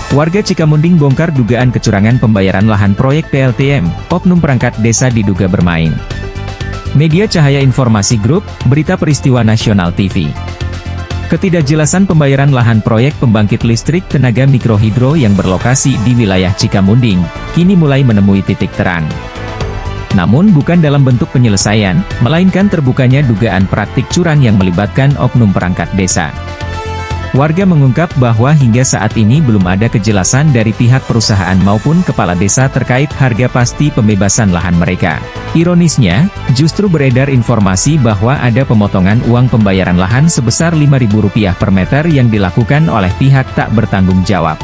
Warga Cikamunding bongkar dugaan kecurangan pembayaran lahan proyek PLTM, oknum perangkat desa diduga bermain. Media Cahaya Informasi Group, berita peristiwa nasional TV. Ketidakjelasan pembayaran lahan proyek pembangkit listrik tenaga mikrohidro yang berlokasi di wilayah Cikamunding, kini mulai menemui titik terang. Namun bukan dalam bentuk penyelesaian, melainkan terbukanya dugaan praktik curang yang melibatkan oknum perangkat desa. Warga mengungkap bahwa hingga saat ini belum ada kejelasan dari pihak perusahaan maupun kepala desa terkait harga pasti pembebasan lahan mereka. Ironisnya, justru beredar informasi bahwa ada pemotongan uang pembayaran lahan sebesar Rp5.000 per meter yang dilakukan oleh pihak tak bertanggung jawab.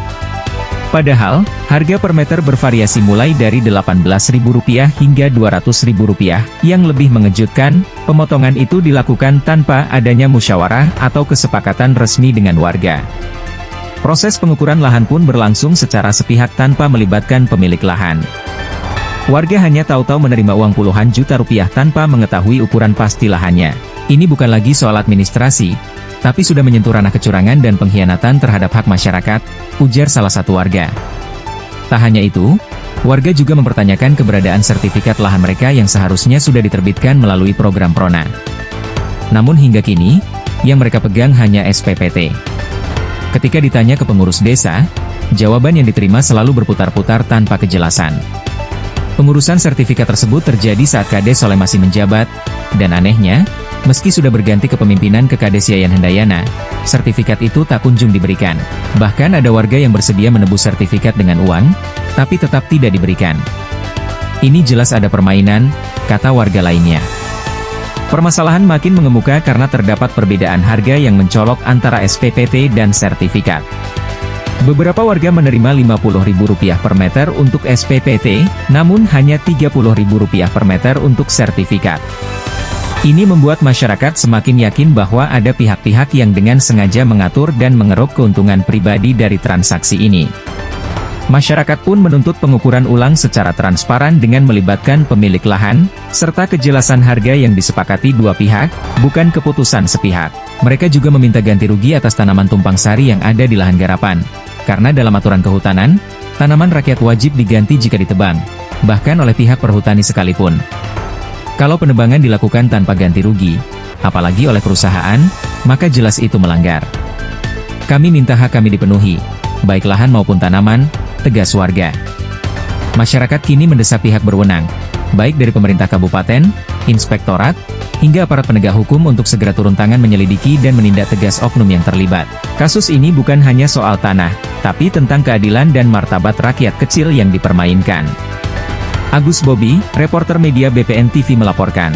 Padahal, harga per meter bervariasi mulai dari Rp18.000 hingga Rp200.000. Yang lebih mengejutkan, pemotongan itu dilakukan tanpa adanya musyawarah atau kesepakatan resmi dengan warga. Proses pengukuran lahan pun berlangsung secara sepihak tanpa melibatkan pemilik lahan. Warga hanya tahu-tahu menerima uang puluhan juta rupiah tanpa mengetahui ukuran pasti lahannya. Ini bukan lagi soal administrasi, tapi sudah menyentuh ranah kecurangan dan pengkhianatan terhadap hak masyarakat, ujar salah satu warga. Tak hanya itu, warga juga mempertanyakan keberadaan sertifikat lahan mereka yang seharusnya sudah diterbitkan melalui program Prona. Namun hingga kini, yang mereka pegang hanya SPPT. Ketika ditanya ke pengurus desa, jawaban yang diterima selalu berputar-putar tanpa kejelasan. Pengurusan sertifikat tersebut terjadi saat Kades Soleh masih menjabat, dan anehnya, meski sudah berganti kepemimpinan ke Kades Yayan Hendayana, sertifikat itu tak kunjung diberikan. Bahkan ada warga yang bersedia menebus sertifikat dengan uang, tapi tetap tidak diberikan. Ini jelas ada permainan, kata warga lainnya. Permasalahan makin mengemuka karena terdapat perbedaan harga yang mencolok antara SPPT dan sertifikat. Beberapa warga menerima Rp50.000 per meter untuk SPPT, namun hanya Rp30.000 per meter untuk sertifikat. Ini membuat masyarakat semakin yakin bahwa ada pihak-pihak yang dengan sengaja mengatur dan mengeruk keuntungan pribadi dari transaksi ini. Masyarakat pun menuntut pengukuran ulang secara transparan dengan melibatkan pemilik lahan, serta kejelasan harga yang disepakati dua pihak, bukan keputusan sepihak. Mereka juga meminta ganti rugi atas tanaman tumpang sari yang ada di lahan garapan. Karena dalam aturan kehutanan, tanaman rakyat wajib diganti jika ditebang, bahkan oleh pihak perhutani sekalipun. Kalau penebangan dilakukan tanpa ganti rugi, apalagi oleh perusahaan, maka jelas itu melanggar. Kami minta hak kami dipenuhi, baik lahan maupun tanaman, tegas warga. Masyarakat kini mendesak pihak berwenang, baik dari pemerintah kabupaten, inspektorat, hingga aparat penegak hukum untuk segera turun tangan menyelidiki dan menindak tegas oknum yang terlibat. Kasus ini bukan hanya soal tanah, tapi tentang keadilan dan martabat rakyat kecil yang dipermainkan. Agus Bobi, reporter media BPN TV melaporkan.